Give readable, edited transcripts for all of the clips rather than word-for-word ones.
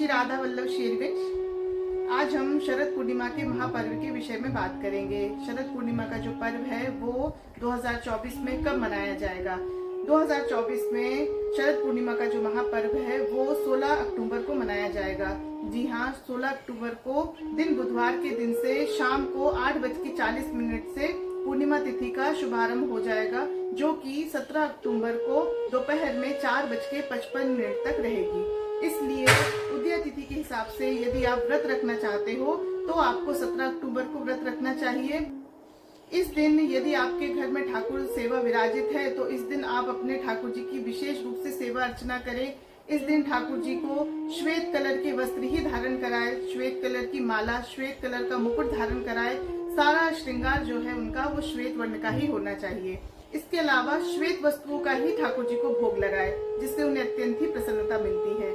Shri Radha Vallabh Sherwin. आज हम शरद पूर्णिमा के महापर्व के विषय में बात करेंगे। शरद पूर्णिमा का जो पर्व है वो 2024 में कब मनाया जाएगा। 2024 में शरद पूर्णिमा का जो महापर्व है वो 16 अक्टूबर को मनाया जाएगा। जी हाँ, 16 अक्टूबर को दिन बुधवार के दिन से शाम को 8:40 से पूर्णिमा तिथि का शुभारंभ हो जाएगा, जो कि 17 अक्टूबर को दोपहर में 4:55 तक रहेगी। इसलिए उदय तिथि के हिसाब से यदि आप व्रत रखना चाहते हो तो आपको 17 अक्टूबर को व्रत रखना चाहिए। इस दिन यदि आपके घर में ठाकुर सेवा विराजित है तो इस दिन आप अपने ठाकुर जी की विशेष रूप से सेवा अर्चना करें। इस दिन ठाकुर जी को श्वेत कलर के वस्त्र ही धारण कराए, श्वेत कलर की माला, श्वेत कलर का मुकुट धारण कराए। सारा श्रृंगार जो है उनका वो श्वेत वर्ण का ही होना चाहिए। इसके अलावा श्वेत वस्तुओं का ही ठाकुर जी को भोग लगाए, जिससे उन्हें अत्यंत ही प्रसन्नता मिलती है।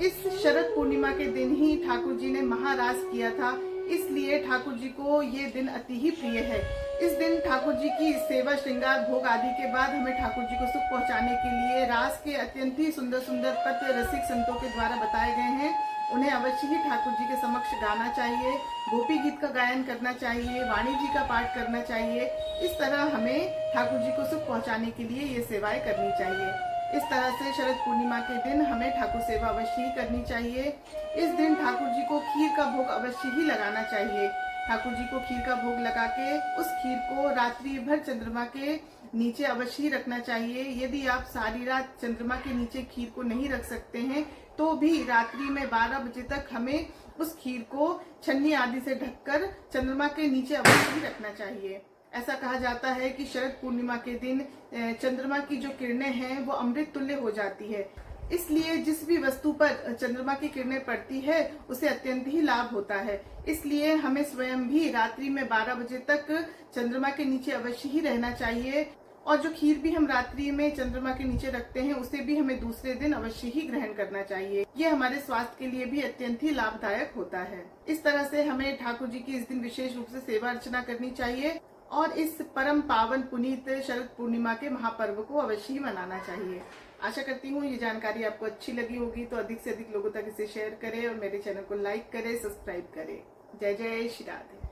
इस शरद पूर्णिमा के दिन ही ठाकुर जी ने महारास किया था, इसलिए ठाकुर जी को ये दिन अति ही प्रिय है। इस दिन ठाकुर जी की सेवा, श्रृंगार, भोग आदि के बाद हमें ठाकुर जी को सुख पहुंचाने के लिए रास के अत्यंत ही सुंदर सुंदर पद्य रसिक संतों के द्वारा बताए गए हैं। उन्हें अवश्य ही ठाकुर जी के समक्ष गाना चाहिए, गोपी गीत का गायन करना चाहिए, वाणी जी का पाठ करना चाहिए। इस तरह हमें ठाकुर जी को सुख पहुंचाने के लिए ये सेवाएं करनी चाहिए। इस तरह से शरद पूर्णिमा के दिन हमें ठाकुर सेवा अवश्य ही करनी चाहिए। इस दिन ठाकुर जी को खीर का भोग अवश्य ही लगाना चाहिए। ठाकुर जी को खीर का भोग लगा के उस खीर को रात्रि भर चंद्रमा के नीचे अवश्य ही रखना चाहिए। यदि आप सारी रात चंद्रमा के नीचे खीर को नहीं रख सकते हैं तो भी रात्रि में 12 बजे तक हमें उस खीर को छन्नी आदि से ढककर चंद्रमा के नीचे अवश्य ही रखना चाहिए। ऐसा कहा जाता है कि शरद पूर्णिमा के दिन चंद्रमा की जो किरणें हैं वो अमृत तुल्य हो जाती है। इसलिए जिस भी वस्तु पर चंद्रमा की किरणें पड़ती है उसे अत्यंत ही लाभ होता है। इसलिए हमें स्वयं भी रात्रि में 12 बजे तक चंद्रमा के नीचे अवश्य ही रहना चाहिए। और जो खीर भी हम रात्रि में चंद्रमा के नीचे रखते हैं उसे भी हमें दूसरे दिन अवश्य ही ग्रहण करना चाहिए। ये हमारे स्वास्थ्य के लिए भी अत्यंत ही लाभदायक होता है। इस तरह से हमें ठाकुर जी की इस दिन विशेष रूप से सेवा अर्चना करनी चाहिए और इस परम पावन पुनीत शरद पूर्णिमा के महापर्व को अवश्य ही मनाना चाहिए। आशा करती हूँ ये जानकारी आपको अच्छी लगी होगी, तो अधिक से अधिक लोगों तक इसे शेयर करें और मेरे चैनल को लाइक करें, सब्सक्राइब करें। जय जय श्री राधे।